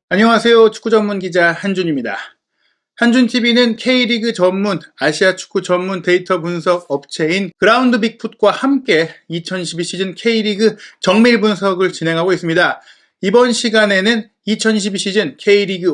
안녕하세요. 축구 전문 기자 한준입니다. 한준TV는 K리그 전문, 아시아 축구 전문 데이터 분석 업체인 그라운드 빅풋과 함께 2012 시즌 K리그 정밀 분석을 진행하고 있습니다. 이번 시간에는 2022 시즌 K리그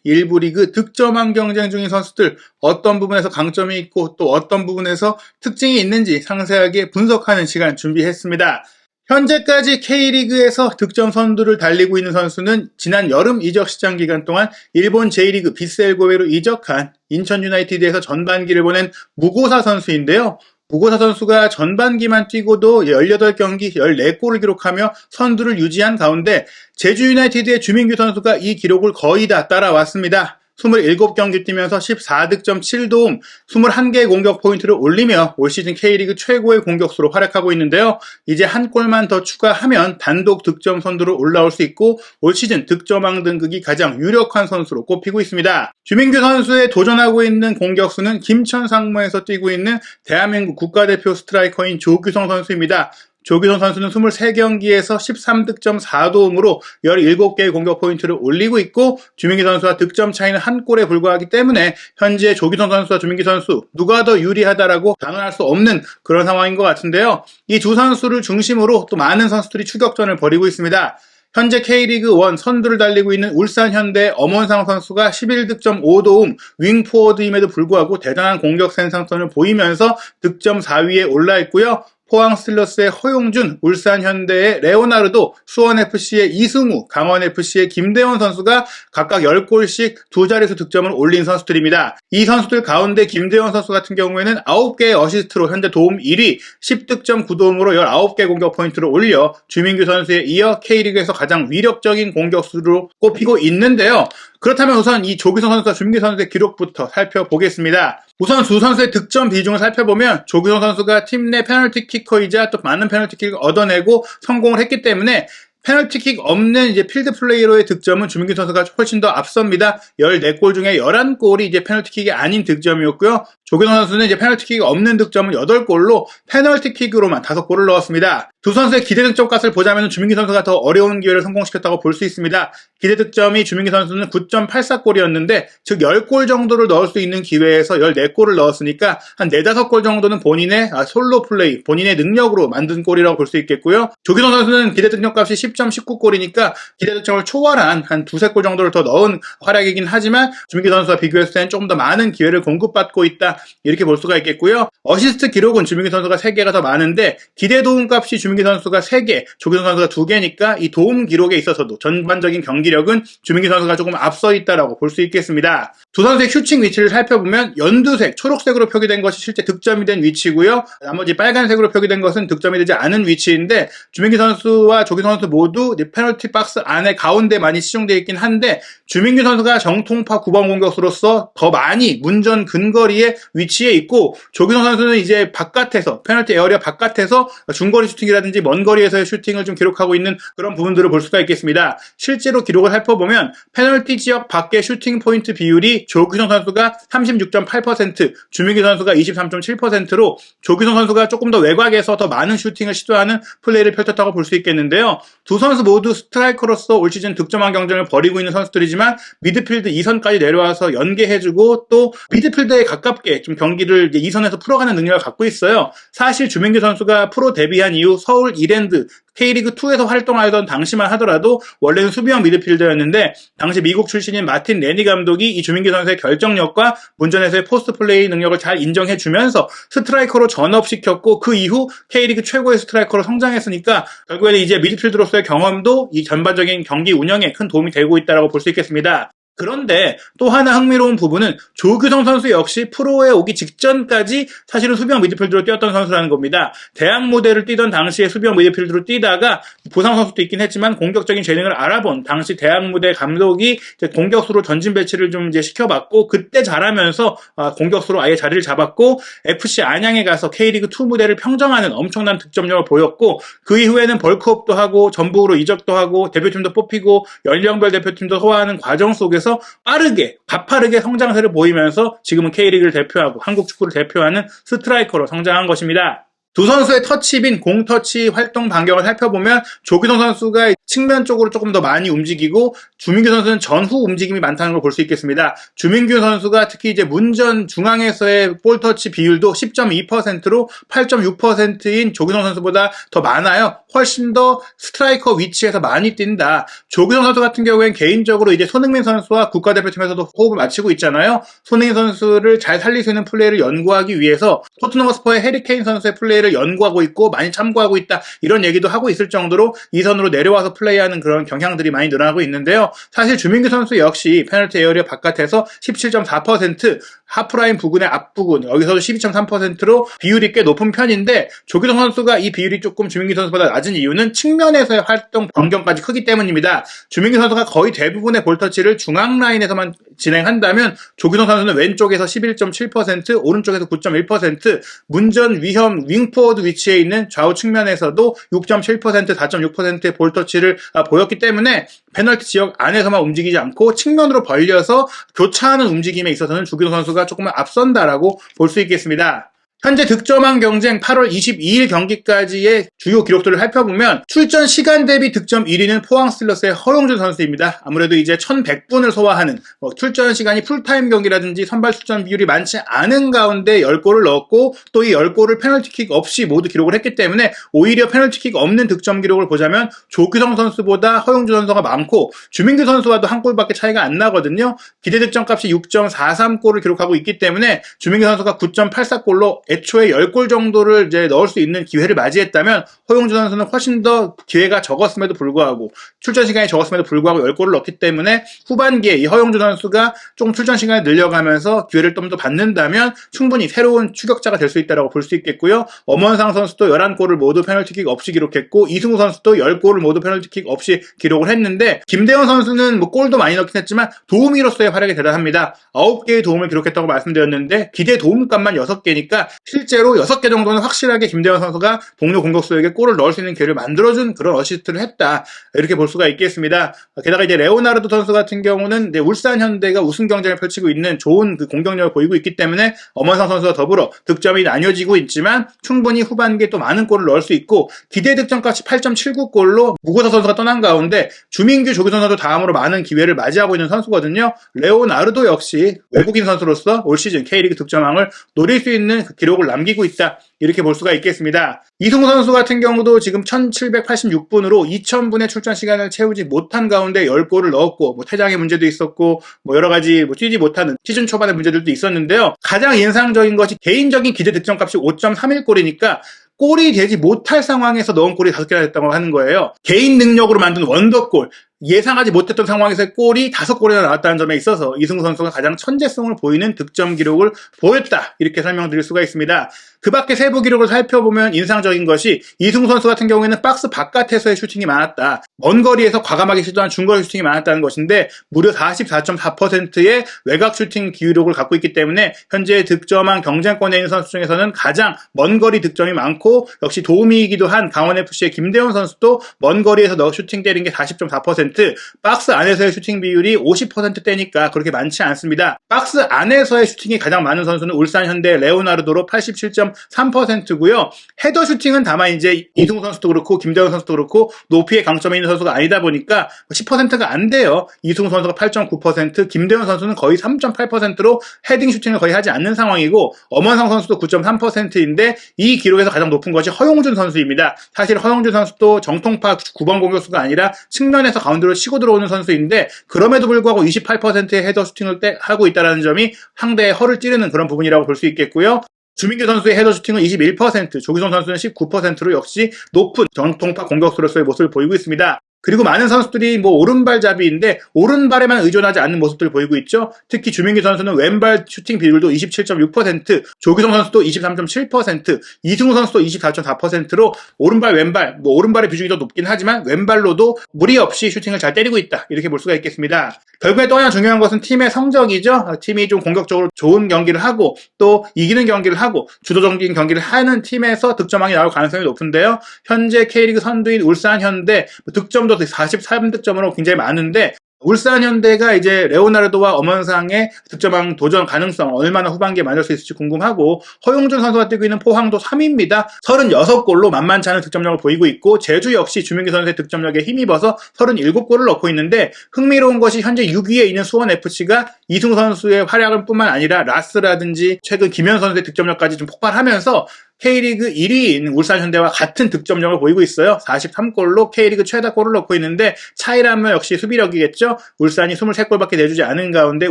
1 1부 리그 득점왕 경쟁 중인 선수들 어떤 부분에서 강점이 있고 또 어떤 부분에서 특징이 있는지 상세하게 분석하는 시간 준비했습니다. 현재까지 K리그에서 득점 선두를 달리고 있는 선수는 지난 여름 이적 시장 기간 동안 일본 J리그 빗셀고베로 이적한 인천 유나이티드에서 전반기를 보낸 무고사 선수인데요. 무고사 선수가 전반기만 뛰고도 18경기 14골을 기록하며 선두를 유지한 가운데 제주 유나이티드의 주민규 선수가 이 기록을 거의 다 따라왔습니다. 27경기 뛰면서 14득점 7도움, 21개의 공격 포인트를 올리며 올 시즌 K리그 최고의 공격수로 활약하고 있는데요. 이제 한 골만 더 추가하면 단독 득점 선두로 올라올 수 있고 올 시즌 득점왕 등극이 가장 유력한 선수로 꼽히고 있습니다. 주민규 선수에 도전하고 있는 공격수는 김천 상무에서 뛰고 있는 대한민국 국가대표 스트라이커인 조규성 선수입니다. 조규성 선수는 23경기에서 13득점 4도움으로 17개의 공격 포인트를 올리고 있고 주민규 선수와 득점 차이는 한 골에 불과하기 때문에 현재 조규성 선수와 주민규 선수 누가 더 유리하다라고 단언할 수 없는 그런 상황인 것 같은데요. 이 두 선수를 중심으로 또 많은 선수들이 추격전을 벌이고 있습니다. 현재 K리그 1 선두를 달리고 있는 울산현대의 엄원상 선수가 11득점 5도움 윙포워드임에도 불구하고 대단한 공격 생산성을 보이면서 득점 4위에 올라 있고요. 포항 스틸러스의 허용준, 울산현대의 레오나르도, 수원FC의 이승우, 강원FC의 김대원 선수가 각각 10골씩 두 자릿수 득점을 올린 선수들입니다. 이 선수들 가운데 김대원 선수 같은 경우에는 9개의 어시스트로 현재 도움 1위, 10득점 9도움으로 19개 공격 포인트를 올려 주민규 선수에 이어 K리그에서 가장 위력적인 공격수로 꼽히고 있는데요. 그렇다면 우선 이 조규성 선수와 주민규 선수의 기록부터 살펴보겠습니다. 우선 두 선수의 득점 비중을 살펴보면 조규성 선수가 팀 내 페널티키커이자 또 많은 페널티킥을 얻어내고 성공을 했기 때문에 페널티킥 없는 이제 필드 플레이로의 득점은 주민규 선수가 훨씬 더 앞섭니다. 14골 중에 11골이 이제 페널티킥이 아닌 득점이었고요. 조규성 선수는 이제 페널티킥이 없는 득점은 8골로 페널티킥으로만 5골을 넣었습니다. 두 선수의 기대 득점 값을 보자면 주민규 선수가 더 어려운 기회를 성공시켰다고 볼 수 있습니다. 기대 득점이 주민규 선수는 9.84골이었는데 즉 10골 정도를 넣을 수 있는 기회에서 14골을 넣었으니까 한 4, 5골 정도는 본인의 솔로 플레이, 본인의 능력으로 만든 골이라고 볼 수 있겠고요. 조규성 선수는 기대 득점 값이 10.19골이니까 기대 득점을 초월한 한 2, 3골 정도를 더 넣은 활약이긴 하지만 주민규 선수와 비교했을 때는 조금 더 많은 기회를 공급받고 있다 이렇게 볼 수가 있겠고요. 어시스트 기록은 주민규 선수가 3개가 더 많은데 기대 도움 값이 주민규 선수가 3개, 조규성 선수가 2개니까 이 도움 기록에 있어서도 전반적인 경기력은 주민규 선수가 조금 앞서 있다라고 볼 수 있겠습니다. 두 선수의 슈팅 위치를 살펴보면 연두색, 초록색으로 표기된 것이 실제 득점이 된 위치고요. 나머지 빨간색으로 표기된 것은 득점이 되지 않은 위치인데 주민규 선수와 조규성 선수 모두 페널티 박스 안에 가운데 많이 치중되어 있긴 한데 주민규 선수가 정통파 9번 공격수로서 더 많이 문전 근거리에 위치해 있고 조규성 선수는 이제 바깥에서 페널티 에어리어 바깥에서 중거리 슈팅이라든지 먼 거리에서의 슈팅을 좀 기록하고 있는 그런 부분들을 볼 수가 있겠습니다. 실제로 기록을 살펴보면 페널티 지역 밖의 슈팅 포인트 비율이 조규성 선수가 36.8%, 주민규 선수가 23.7%로 조규성 선수가 조금 더 외곽에서 더 많은 슈팅을 시도하는 플레이를 펼쳤다고 볼 수 있겠는데요. 두 선수 모두 스트라이커로서 올 시즌 득점왕 경쟁을 벌이고 있는 선수들이지만 미드필드 2선까지 내려와서 연계해주고 또 미드필드에 가깝게 좀 경기를 2선에서 풀어가는 능력을 갖고 있어요. 사실 주민규 선수가 프로 데뷔한 이후 서울 이랜드 K리그2에서 활동하던 당시만 하더라도 원래는 수비형 미드필더였는데 당시 미국 출신인 마틴 레니 감독이 이 주민규 선수의 결정력과 문전에서의 포스트 플레이 능력을 잘 인정해주면서 스트라이커로 전업시켰고 그 이후 K리그 최고의 스트라이커로 성장했으니까 결국에는 이제 미드필더로서의 경험도 이 전반적인 경기 운영에 큰 도움이 되고 있다고 볼 수 있겠습니다. 그런데 또 하나 흥미로운 부분은 조규성 선수 역시 프로에 오기 직전까지 사실은 수비형 미드필더로 뛰었던 선수라는 겁니다. 대학 무대를 뛰던 당시에 수비형 미드필더로 뛰다가 보상 선수도 있긴 했지만 공격적인 재능을 알아본 당시 대학 무대 감독이 공격수로 전진 배치를 좀 이제 시켜봤고 그때 잘하면서 공격수로 아예 자리를 잡았고 FC 안양에 가서 K리그2 무대를 평정하는 엄청난 득점력을 보였고 그 이후에는 벌크업도 하고 전북으로 이적도 하고 대표팀도 뽑히고 연령별 대표팀도 소화하는 과정 속에서 빠르게 가파르게 성장세를 보이면서 지금은 K리그를 대표하고 한국 축구를 대표하는 스트라이커로 성장한 것입니다. 두 선수의 터치빈 공터치 활동 반경을 살펴보면 조규성 선수가 측면 쪽으로 조금 더 많이 움직이고 주민규 선수는 전후 움직임이 많다는 걸 볼 수 있겠습니다. 주민규 선수가 특히 이제 문전 중앙에서의 볼 터치 비율도 10.2%로 8.6%인 조규성 선수보다 더 많아요. 훨씬 더 스트라이커 위치에서 많이 뛴다. 조규성 선수 같은 경우엔 개인적으로 이제 손흥민 선수와 국가대표팀에서도 호흡을 맞추고 있잖아요. 손흥민 선수를 잘 살릴 수 있는 플레이를 연구하기 위해서 토트넘 허스퍼의 해리 케인 선수의 플레이를 연구하고 있고 많이 참고하고 있다. 이런 얘기도 하고 있을 정도로 이 선으로 내려와서 플레이하는 그런 경향들이 많이 늘어나고 있는데요. 사실 주민규 선수 역시 페널티 에어리어 바깥에서 17.4%, 하프라인 부근의 앞부분 여기서도 12.3%로 비율이 꽤 높은 편인데 조규성 선수가 이 비율이 조금 주민규 선수보다 낮은 이유는 측면에서의 활동 변경까지 크기 때문입니다. 주민규 선수가 거의 대부분의 볼터치를 중앙 라인에서만 진행한다면 조규성 선수는 왼쪽에서 11.7%, 오른쪽에서 9.1%, 문전 위험 윙포워드 위치에 있는 좌우 측면에서도 6.7%, 4.6%의 볼터치를 보였기 때문에 페널티 지역 안에서만 움직이지 않고 측면으로 벌려서 교차하는 움직임에 있어서는 조규성 선수가 조금 앞선다라고 볼 수 있겠습니다. 현재 득점왕 경쟁 8월 22일 경기까지의 주요 기록들을 살펴보면 출전 시간 대비 득점 1위는 포항 스틸러스의 허용준 선수입니다. 아무래도 이제 1100분을 소화하는 출전 시간이 풀타임 경기라든지 선발 출전 비율이 많지 않은 가운데 10골을 넣었고 또 이 10골을 페널티킥 없이 모두 기록을 했기 때문에 오히려 페널티킥 없는 득점 기록을 보자면 조규성 선수보다 허용준 선수가 많고 주민규 선수와도 한 골밖에 차이가 안 나거든요. 기대 득점값이 6.43골을 기록하고 있기 때문에 주민규 선수가 9.84골로 애초에 10골 정도를 이제 넣을 수 있는 기회를 맞이했다면 허용준 선수는 훨씬 더 기회가 적었음에도 불구하고 출전 시간이 적었음에도 불구하고 10골을 넣기 때문에 후반기에 이 허용준 선수가 조금 출전 시간을 늘려가면서 기회를 좀 더 받는다면 충분히 새로운 추격자가 될 수 있다고 볼 수 있겠고요. 엄원상 선수도 11골을 모두 페널티킥 없이 기록했고 이승우 선수도 10골을 모두 페널티킥 없이 기록을 했는데 김대현 선수는 뭐 골도 많이 넣긴 했지만 도우미로서의 활약이 대단합니다. 9개의 도움을 기록했다고 말씀드렸는데 기대 도움값만 6개니까 실제로 6개 정도는 확실하게 김대현 선수가 동료 공격수에게 골을 넣을 수 있는 기회를 만들어준 그런 어시스트를 했다. 이렇게 볼 수가 있겠습니다. 게다가 이제 레오나르도 선수 같은 경우는 울산 현대가 우승 경쟁을 펼치고 있는 좋은 그 공격력을 보이고 있기 때문에 엄원상 선수와 더불어 득점이 나뉘어지고 있지만 충분히 후반기에 또 많은 골을 넣을 수 있고 기대 득점값이 8.79골로 무고사 선수가 떠난 가운데 주민규, 조규성 선수 다음으로 많은 기회를 맞이하고 있는 선수거든요. 레오나르도 역시 외국인 선수로서 올 시즌 K리그 득점왕을 노릴 수 있는 그 기록을 남기고 있다. 이렇게 볼 수가 있겠습니다. 이승우 선수 같은 경우도 지금 1786분으로 2000분의 출전 시간을 채우지 못한 가운데 10골을 넣었고 퇴장의 문제도 있었고 여러 가지 뛰지 못하는 시즌 초반의 문제들도 있었는데요. 가장 인상적인 것이 개인적인 기대 득점값이 5.31골이니까 골이 되지 못할 상황에서 넣은 골이 5개나 됐다고 하는 거예요. 개인 능력으로 만든 원더골, 예상하지 못했던 상황에서의 골이 5골이나 나왔다는 점에 있어서 이승우 선수가 가장 천재성을 보이는 득점 기록을 보였다. 이렇게 설명드릴 수가 있습니다. 그 밖에 세부 기록을 살펴보면 인상적인 것이 이승우 선수 같은 경우에는 박스 바깥에서의 슈팅이 많았다. 먼 거리에서 과감하게 시도한 중거리 슈팅이 많았다는 것인데 무려 44.4%의 외곽 슈팅 기록을 갖고 있기 때문에 현재 득점왕 경쟁권에 있는 선수 중에서는 가장 먼 거리 득점이 많고 역시 도우미이기도 한 강원FC의 김대원 선수도 먼 거리에서 슈팅 때린 게 40.4%, 박스 안에서의 슈팅 비율이 50%대니까 그렇게 많지 않습니다. 박스 안에서의 슈팅이 가장 많은 선수는 울산 현대 레오나르도로 87.3%고요. 헤더 슈팅은 다만 이제 이승우 선수도 그렇고 김대원 선수도 그렇고 높이에 강점이 있는 선수가 아니다 보니까 10%가 안 돼요. 이승우 선수가 8.9%, 김대원 선수는 거의 3.8%로 헤딩 슈팅을 거의 하지 않는 상황이고 엄원상 선수도 9.3%인데 이 기록에서 가장 높은 것이 허용준 선수입니다. 사실 허용준 선수도 정통파 9번 공격수가 아니라 측면에서 가운데로 치고 들어오는 선수인데 그럼에도 불구하고 28%의 헤더 슈팅을 하고 있다는 점이 상대의 허를 찌르는 그런 부분이라고 볼 수 있겠고요. 주민규 선수의 헤더 슈팅은 21%, 조규성 선수는 19%로 역시 높은 정통파 공격수로서의 모습을 보이고 있습니다. 그리고 많은 선수들이 오른발잡이인데 오른발에만 의존하지 않는 모습들을 보이고 있죠. 특히 주민규 선수는 왼발 슈팅 비율도 27.6%, 조규성 선수도 23.7%, 이승우 선수도 24.4%로 오른발 왼발, 오른발의 비중이 더 높긴 하지만 왼발로도 무리 없이 슈팅을 잘 때리고 있다. 이렇게 볼 수가 있겠습니다. 결국에 또 하나 중요한 것은 팀의 성적이죠. 팀이 좀 공격적으로 좋은 경기를 하고 또 이기는 경기를 하고 주도적인 경기를 하는 팀에서 득점왕이 나올 가능성이 높은데요. 현재 K리그 선두인 울산 현대 득점도 43득점으로 굉장히 많은데 울산현대가 이제 레오나르도와 엄원상의 득점왕 도전 가능성 얼마나 후반기에 만들 수 있을지 궁금하고, 허용준 선수가 뛰고 있는 포항도 3위입니다. 36골로 만만치 않은 득점력을 보이고 있고, 제주 역시 주민기 선수의 득점력에 힘입어서 37골을 넣고 있는데, 흥미로운 것이 현재 6위에 있는 수원FC가 이승우 선수의 활약을 뿐만 아니라 라스라든지 최근 김현 선수의 득점력까지 좀 폭발하면서 K리그 1위인 울산현대와 같은 득점력을 보이고 있어요. 43골로 K리그 최다 골을 넣고 있는데, 차이라면 역시 수비력이겠죠. 울산이 23골밖에 내주지 않은 가운데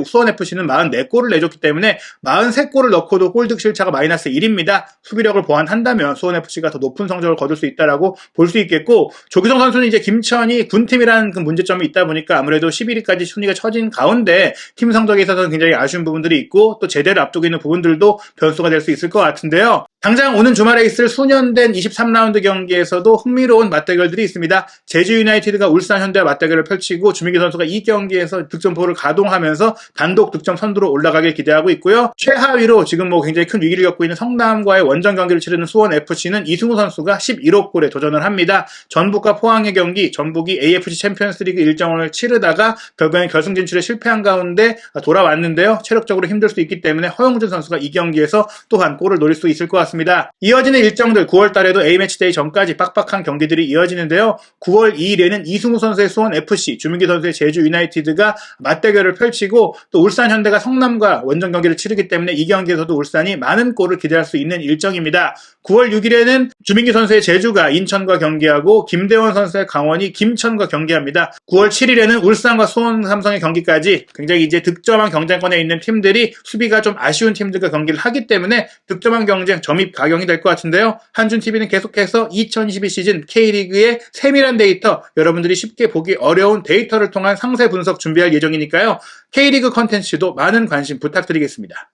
수원FC는 44골을 내줬기 때문에 43골을 넣고도 골득 실차가 마이너스 1입니다. 수비력을 보완한다면 수원FC가 더 높은 성적을 거둘 수 있다라고 볼 수 있겠고, 조규성 선수는 이제 김천이 군팀이라는 그 문제점이 있다 보니까 아무래도 11위까지 순위가 처진 가운데 팀 성적에 있어서는 굉장히 아쉬운 부분들이 있고, 또 제대를 앞두고 있는 부분들도 변수가 될 수 있을 것 같은데요. 당장 오는 주말에 있을 수년된 23라운드 경기에서도 흥미로운 맞대결들이 있습니다. 제주 유나이티드가 울산 현대와 맞대결을 펼치고, 주민기 선수가 이 경기에서 득점포를 가동하면서 단독 득점 선두로 올라가길 기대하고 있고요. 최하위로 지금 굉장히 큰 위기를 겪고 있는 성남과의 원정 경기를 치르는 수원FC는 이승우 선수가 11호 골에 도전을 합니다. 전북과 포항의 경기, 전북이 AFC 챔피언스리그 일정을 치르다가 결국엔 결승 진출에 실패한 가운데 돌아왔는데요. 체력적으로 힘들 수 있기 때문에 허용준 선수가 이 경기에서 또한 골을 노릴 수 있을 것 같습니다. 이어지는 일정들, 9월 달에도 A매치데이 전까지 빡빡한 경기들이 이어지는데요. 9월 2일에는 이승우 선수의 수원FC, 주민기 선수의 제주 유나이티드가 맞대결을 펼치고, 또 울산현대가 성남과 원정 경기를 치르기 때문에 이 경기에서도 울산이 많은 골을 기대할 수 있는 일정입니다. 9월 6일에는 주민기 선수의 제주가 인천과 경기하고, 김대원 선수의 강원이 김천과 경기합니다. 9월 7일에는 울산과 수원 삼성의 경기까지 굉장히 이제 득점왕 경쟁권에 있는 팀들이 수비가 좀 아쉬운 팀들과 경기를 하기 때문에 득점왕 경쟁 점입 가경이 될 것 같은데요. 한준TV는 계속해서 2022 시즌 K리그의 세밀한 데이터, 여러분들이 쉽게 보기 어려운 데이터를 통한 상세 분석 준비할 예정이니까요. K리그 컨텐츠도 많은 관심 부탁드리겠습니다.